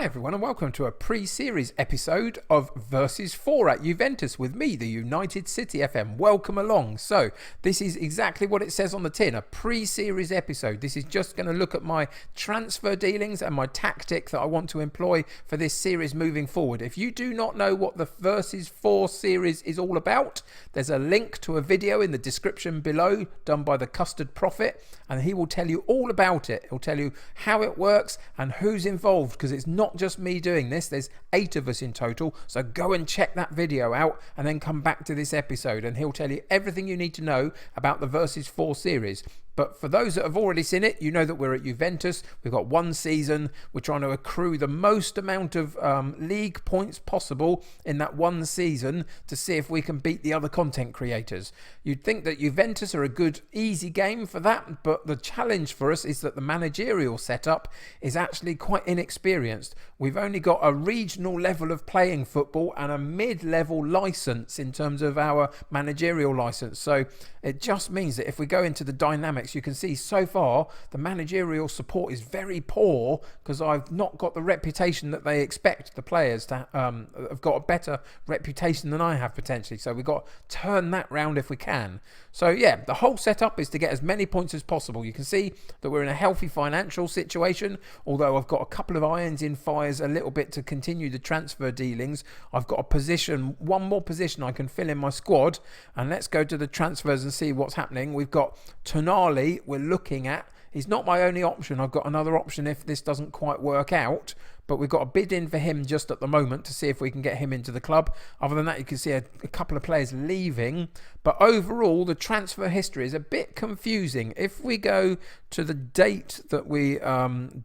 everyone, and welcome to a pre-series episode of Versus4 at Juventus with me, the United City FM. Welcome along. So this is exactly what it says on the tin, a pre-series episode. This is just going to look at my transfer dealings and my tactic that I want to employ for this series moving forward. If you do not know what the Versus4 series is all about, there's a link to a video in the description below done by the Custard Prophet, and he will tell you all about it. He'll tell you how it works and who's involved, because it's not just me doing this. There's 8 of us in total, so go and check that video out and then come back to this episode and he'll tell you everything you need to know about the Versus4 series. But for those that have already seen it, you know that we're at Juventus. We've got one season. We're trying to accrue the most amount of league points possible in that one season to see if we can beat the other content creators. You'd think that Juventus are a good, easy game for that, but the challenge for us is that the managerial setup is actually quite inexperienced. We've only got a regional level of playing football and a mid-level license in terms of our managerial license. So it just means that if we go into the dynamics, you can see so far the managerial support is very poor because I've not got the reputation that they expect the players to have got a better reputation than I have potentially. So we've got to turn that round if we can. So yeah, the whole setup is to get as many points as possible. You can see that we're in a healthy financial situation, although I've got a couple of irons in fires a little bit to continue the transfer dealings. I've got a position, one more position I can fill in my squad, and let's go to the transfers and see what's happening. We've got Tonali we're looking at. He's not my only option. I've got another option if this doesn't quite work out, but we've got a bid in for him just at the moment to see if we can get him into the club. Other than that, you can see a couple of players leaving, but overall the transfer history is a bit confusing. If we go to the date that we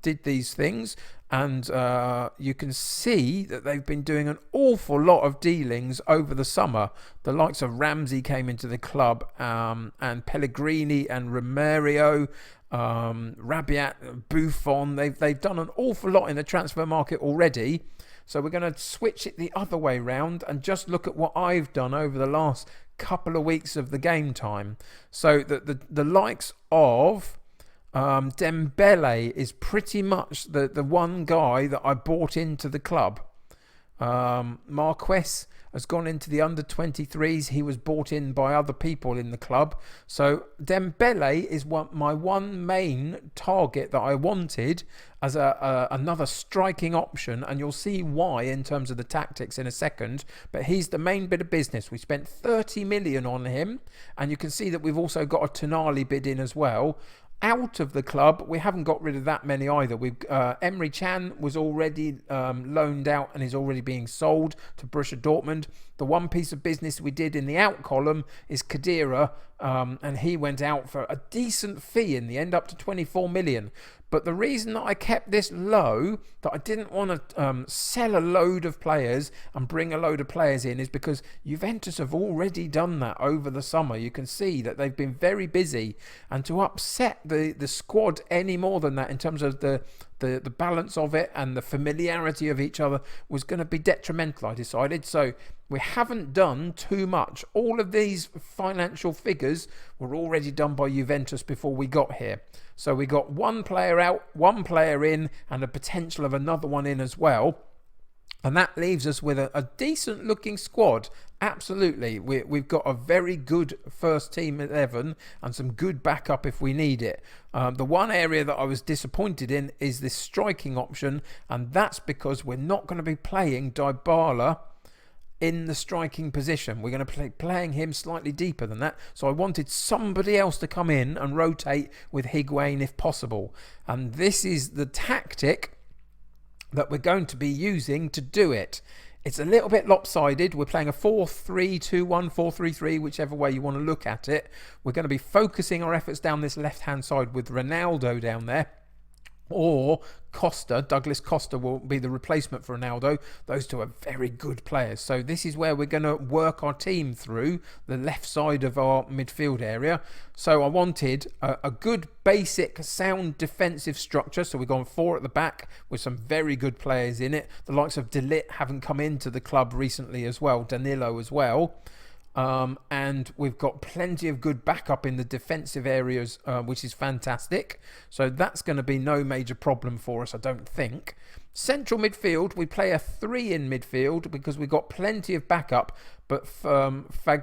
did these things, and you can see that they've been doing an awful lot of dealings over the summer. The likes of Ramsey came into the club, and Pellegrini and Romario, Rabiat, Buffon. They've done an awful lot in the transfer market already. So we're going to switch it the other way round and just look at what I've done over the last couple of weeks of the game time. So the likes of Dembele is pretty much the one guy that I bought into the club. Marquez has gone into the under-23s. He was bought in by other people in the club. So Dembele is my one main target that I wanted as another striking option, and you'll see why in terms of the tactics in a second. But he's the main bit of business. We spent 30 million on him, and you can see that we've also got a Tonali bid in as well. Out of the club, we haven't got rid of that many either. Emre Can was already loaned out and is already being sold to Borussia Dortmund. The one piece of business we did in the out column is Khedira, and he went out for a decent fee in the end, up to 24 million. But the reason that I kept this low, that I didn't want to sell a load of players and bring a load of players in, is because Juventus have already done that over the summer. You can see that they've been very busy, and to upset the squad any more than that in terms of the balance of it and the familiarity of each other was going to be detrimental, I decided. So we haven't done too much. All of these financial figures were already done by Juventus before we got here. So we got one player out, one player in, and a potential of another one in as well. And that leaves us with a decent looking squad. Absolutely. We've got a very good first team 11 and some good backup if we need it. The one area that I was disappointed in is this striking option, and that's because we're not going to be playing Dybala in the striking position. We're going to be playing him slightly deeper than that. So I wanted somebody else to come in and rotate with Higuain if possible. And this is the tactic that we're going to be using to do it. It's a little bit lopsided. We're playing a 4-3-2-1, 4-3-3, whichever way you want to look at it. We're going to be focusing our efforts down this left-hand side with Ronaldo down there. Or Costa, Douglas Costa will be the replacement for Ronaldo. Those two are very good players. So this is where we're going to work our team through the left side of our midfield area. So I wanted a good, basic, sound defensive structure. So we've gone 4 at the back with some very good players in it. The likes of De Ligt haven't come into the club recently as well. Danilo as well. And we've got plenty of good backup in the defensive areas, which is fantastic. So that's going to be no major problem for us, I don't think. Central midfield, we play a 3 in midfield because we've got plenty of backup, but Fagioli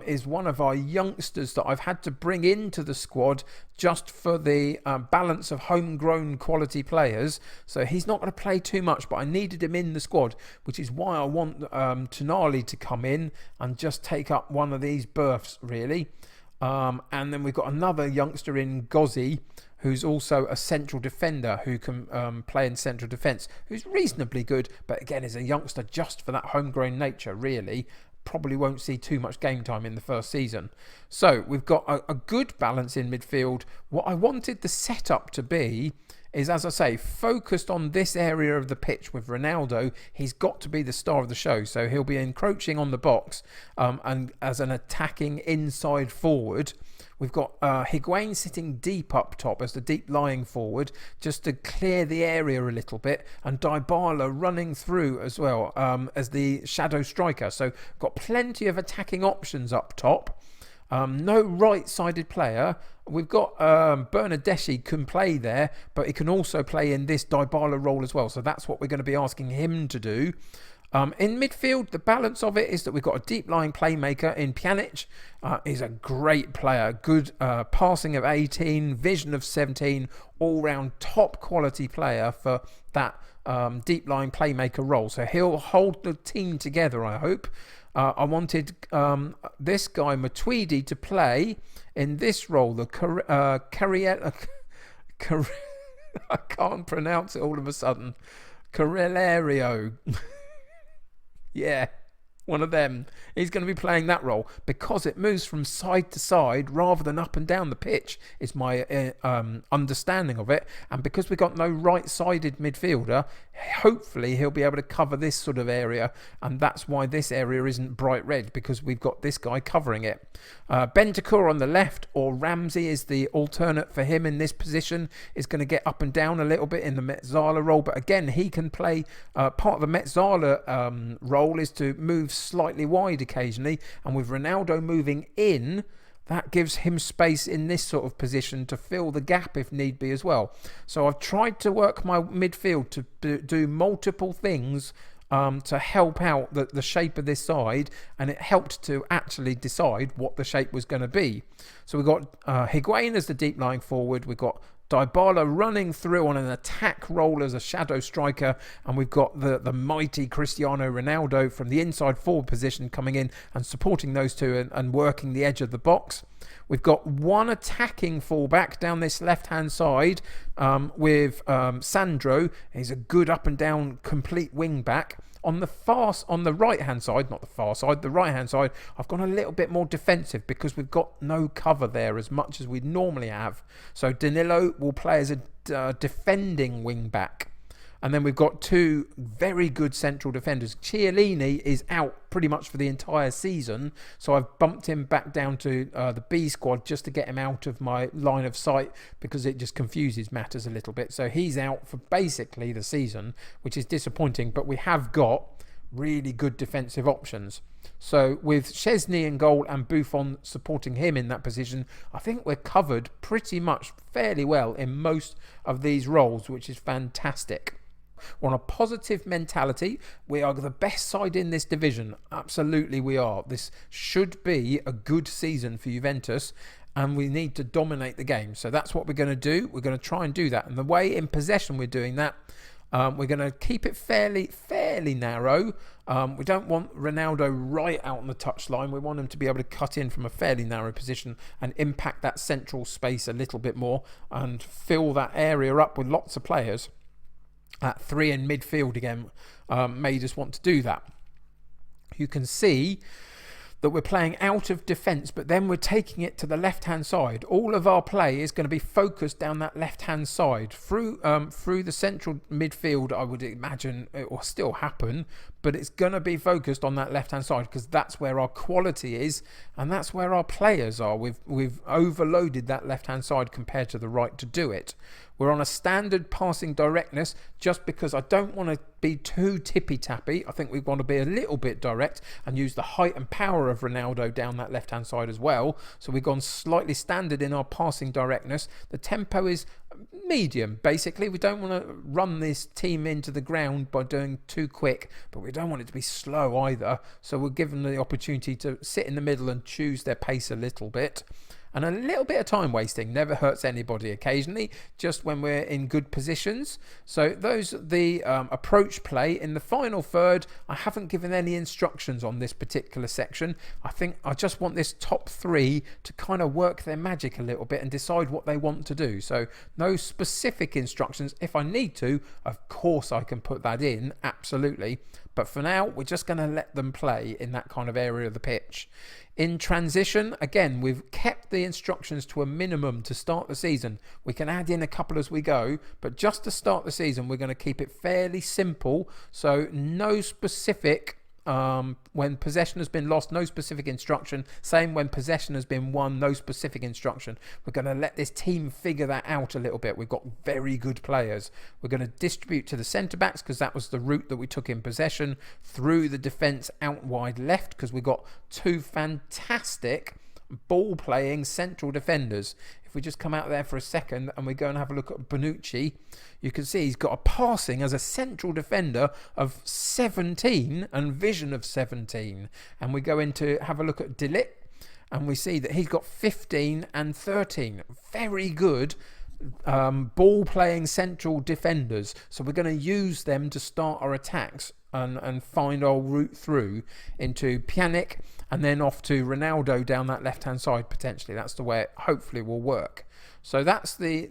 is one of our youngsters that I've had to bring into the squad just for the balance of homegrown quality players. So he's not going to play too much, but I needed him in the squad, which is why I want Tonali to come in and just take up one of these berths, really. And then we've got another youngster in Gozzi, who's also a central defender who can play in central defence, who's reasonably good, but again is a youngster just for that homegrown nature, really. Probably won't see too much game time in the first season. So we've got a good balance in midfield. What I wanted the setup to be is, as I say, focused on this area of the pitch with Ronaldo. He's got to be the star of the show, so he'll be encroaching on the box and as an attacking inside forward. We've got Higuain sitting deep up top as the deep lying forward, just to clear the area a little bit, and Dybala running through as well as the shadow striker. So got plenty of attacking options up top. No right-sided player. We've got Bernardeschi can play there, but he can also play in this Dybala role as well. So that's what we're going to be asking him to do. In midfield, the balance of it is that we've got a deep-lying playmaker in Pjanic. He's a great player, good passing of 18, vision of 17, all-round top-quality player for that deep-lying playmaker role. So he'll hold the team together, I hope. I wanted this guy, Matuidi, to play in this role, the I can't pronounce it all of a sudden. Carrelerio. Yeah, one of them. He's going to be playing that role because it moves from side to side rather than up and down the pitch, is my understanding of it. And because we've got no right-sided midfielder, hopefully he'll be able to cover this sort of area, and that's why this area isn't bright red, because we've got this guy covering it. Bentancur on the left, or Ramsey is the alternate for him in this position, is going to get up and down a little bit in the Mezzala role, but again he can play part of the Mezzala role is to move slightly wide occasionally, and with Ronaldo moving in, that gives him space in this sort of position to fill the gap if need be as well. So I've tried to work my midfield to do multiple things to help out the shape of this side, and it helped to actually decide what the shape was going to be. So we've got Higuain as the deep lying forward, we've got Dybala running through on an attack role as a shadow striker, and we've got the mighty Cristiano Ronaldo from the inside forward position coming in and supporting those two and working the edge of the box. We've got one attacking fullback down this left-hand side with Sandro. He's a good up and down complete wing back. On the right-hand side, not the far side, the right-hand side, I've gone a little bit more defensive because we've got no cover there as much as we'd normally have. So Danilo will play as a defending wing-back. And then we've got two very good central defenders. Chiellini is out pretty much for the entire season, so I've bumped him back down to the B squad just to get him out of my line of sight, because it just confuses matters a little bit. So he's out for basically the season, which is disappointing, but we have got really good defensive options. So with Szczesny in goal and Buffon supporting him in that position, I think we're covered pretty much fairly well in most of these roles, which is fantastic. We're on a positive mentality. We are the best side in this division. Absolutely we are. This should be a good season for Juventus, and we need to dominate the game. So that's what we're going to do. We're going to try and do that. And the way in possession we're doing that, we're going to keep it fairly narrow. We don't want Ronaldo right out on the touchline. We want him to be able to cut in from a fairly narrow position and impact that central space a little bit more and fill that area up with lots of players. At 3 in midfield again made us want to do that. You can see that we're playing out of defence, but then we're taking it to the left-hand side. All of our play is going to be focused down that left-hand side. Through the central midfield, I would imagine it will still happen, but it's going to be focused on that left-hand side because that's where our quality is and that's where our players are. We've overloaded that left-hand side compared to the right to do it. We're on a standard passing directness just because I don't want to be too tippy-tappy. I think we want to be a little bit direct and use the height and power of Ronaldo down that left-hand side as well. So we've gone slightly standard in our passing directness. The tempo is medium. Basically, we don't want to run this team into the ground by doing too quick, but we don't want it to be slow either. So we'll give them the opportunity to sit in the middle and choose their pace a little bit. And a little bit of time wasting never hurts anybody occasionally, just when we're in good positions. So those are the approach play. In the final third, I haven't given any instructions on this particular section. I think I just want this top three to kind of work their magic a little bit and decide what they want to do. So no specific instructions. If I need to, of course I can put that in, absolutely. But for now, we're just going to let them play in that kind of area of the pitch. In transition, again, we've kept the instructions to a minimum to start the season. We can add in a couple as we go, but just to start the season, we're going to keep it fairly simple. So no specific, when possession has been lost, no specific instruction. Same when possession has been won, no specific instruction. We're going to let this team figure that out a little bit. We've got very good players. We're going to distribute to the centre-backs because that was the route that we took in possession, through the defence out wide left because we've got two fantastic ball-playing central defenders. If we just come out there for a second and we go and have a look at Bonucci, you can see he's got a passing as a central defender of 17 and vision of 17. And we go into have a look at De Ligt and we see that he's got 15 and 13. Very good ball-playing central defenders. So we're going to use them to start our attacks and find our route through into Pjanic and then off to Ronaldo down that left-hand side potentially. That's the way it hopefully will work. So that's the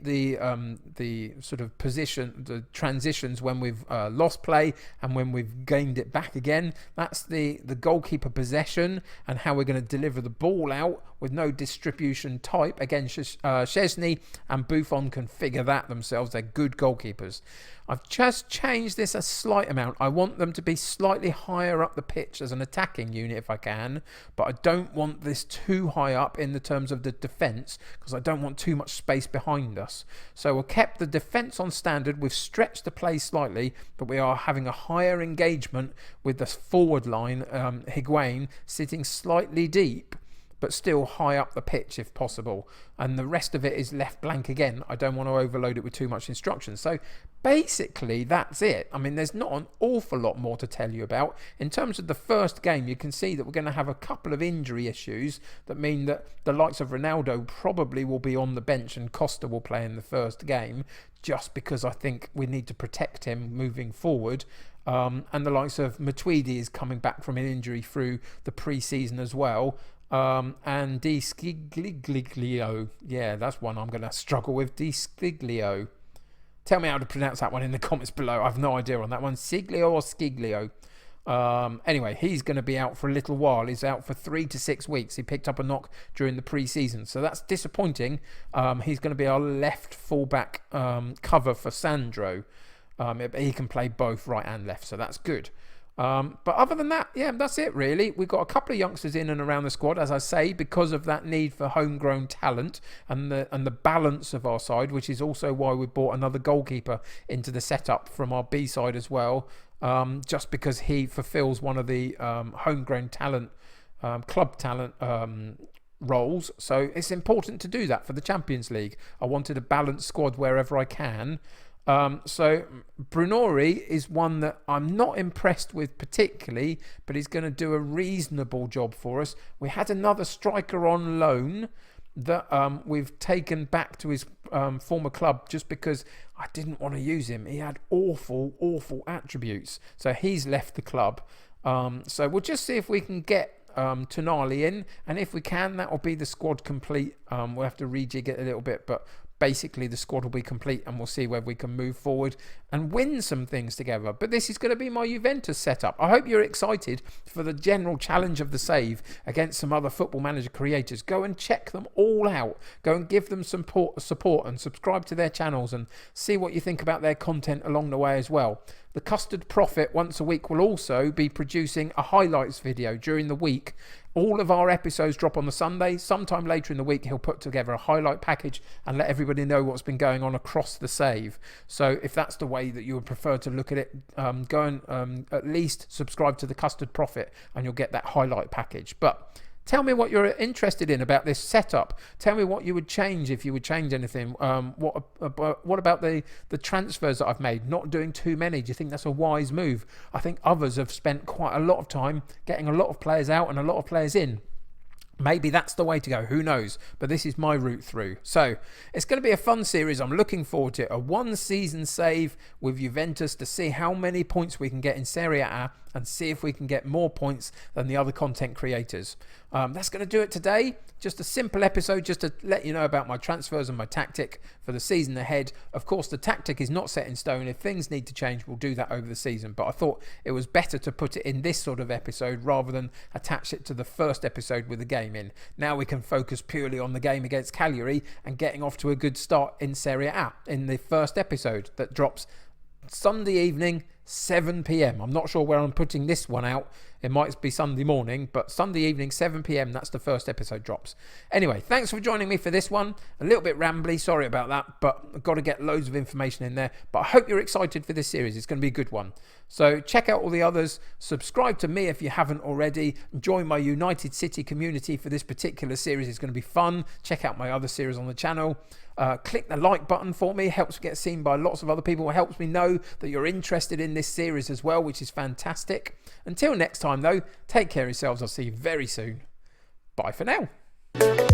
sort of position, the transitions when we've lost play and when we've gained it back again. That's the goalkeeper possession and how we're going to deliver the ball out with no distribution type. Again, Szczesny and Buffon can figure that themselves. They're good goalkeepers. I've just changed this a slight amount. I want them to be slightly higher up the pitch as an attacking unit if I can, but I don't want this too high up in the terms of the defence because I don't want too much space behind us. So we've kept the defence on standard. We've stretched the play slightly, but we are having a higher engagement with the forward line, Higuain, sitting slightly deep, but still high up the pitch if possible. And the rest of it is left blank again. I don't want to overload it with too much instruction. So basically that's it. I mean, there's not an awful lot more to tell you about. In terms of the first game, you can see that we're going to have a couple of injury issues that mean that the likes of Ronaldo probably will be on the bench and Costa will play in the first game, just because I think we need to protect him moving forward. And the likes of Matuidi is coming back from an injury through the pre-season as well. And Di Sciglio, yeah, that's one I'm going to struggle with. Di Sciglio. Tell me how to pronounce that one in the comments below. I have no idea on that one. Siglio or Sciglio. Anyway, he's going to be out for a little while. He's out for 3 to 6 weeks. He picked up a knock during the pre-season, so that's disappointing. He's going to be our left fullback cover for Sandro. He can play both right and left, so that's good. But other than that, yeah, that's it really. We've got a couple of youngsters in and around the squad, as I say, because of that need for homegrown talent and the balance of our side, which is also why we brought another goalkeeper into the setup from our B side as well, just because he fulfills one of the homegrown talent, club talent roles. So it's important to do that for the Champions League. I wanted a balanced squad wherever I can. So Brunori is one that I'm not impressed with particularly, but he's going to do a reasonable job for us. We had another striker on loan that we've taken back to his former club just because I didn't want to use him. He had awful attributes. So he's left the club. So we'll just see if we can get Tonali in, and if we can, that will be the squad complete. We'll have to rejig it a little bit, but basically the squad will be complete and we'll see where we can move forward and win some things together. But this is going to be my Juventus setup. I hope you're excited for the general challenge of the save against some other Football Manager creators. Go and check them all out. Go and give them some support and subscribe to their channels and see what you think about their content along the way as well. The Custard Prophet once a week will also be producing a highlights video during the week. All of our episodes drop on the Sunday. Sometime later in the week, he'll put together a highlight package and let everybody know what's been going on across the save. So if that's the way that you would prefer to look at it, go and at least subscribe to the Custard Prophet and you'll get that highlight package. But Tell me what you're interested in about this setup. Tell me what you would change if you would change anything. What about the transfers that I've made? Not doing too many. Do you think that's a wise move? I think others have spent quite a lot of time getting a lot of players out and a lot of players in. Maybe that's the way to go, who knows, but this is my route through. So it's going to be a fun series. I'm looking forward to it. A 1-season save with Juventus to see how many points we can get in Serie A and see if we can get more points than the other content creators. That's going to do it today. Just a simple episode just to let you know about my transfers and my tactic for the season ahead. Of course, the tactic is not set in stone. If things need to change, we'll do that over the season. But I thought it was better to put it in this sort of episode rather than attach it to the first episode with the game in. Now we can focus purely on the game against Cagliari and getting off to a good start in Serie A in the first episode that drops Sunday evening, 7 p.m. I'm not sure where I'm putting this one out. It might be Sunday morning, but Sunday evening, 7 p.m. That's the first episode drops. Anyway, thanks for joining me for this one. A little bit rambly, sorry about that, but I've got to get loads of information in there. But I hope you're excited for this series. It's going to be a good one. So check out all the others. Subscribe to me if you haven't already. Join my United City community for this particular series. It's going to be fun. Check out my other series on the channel. Click the like button for me. Helps me get seen by lots of other people. It helps me know that you're interested in this series as well, which is fantastic. Until next time though, take care of yourselves. I'll see you very soon. Bye for now.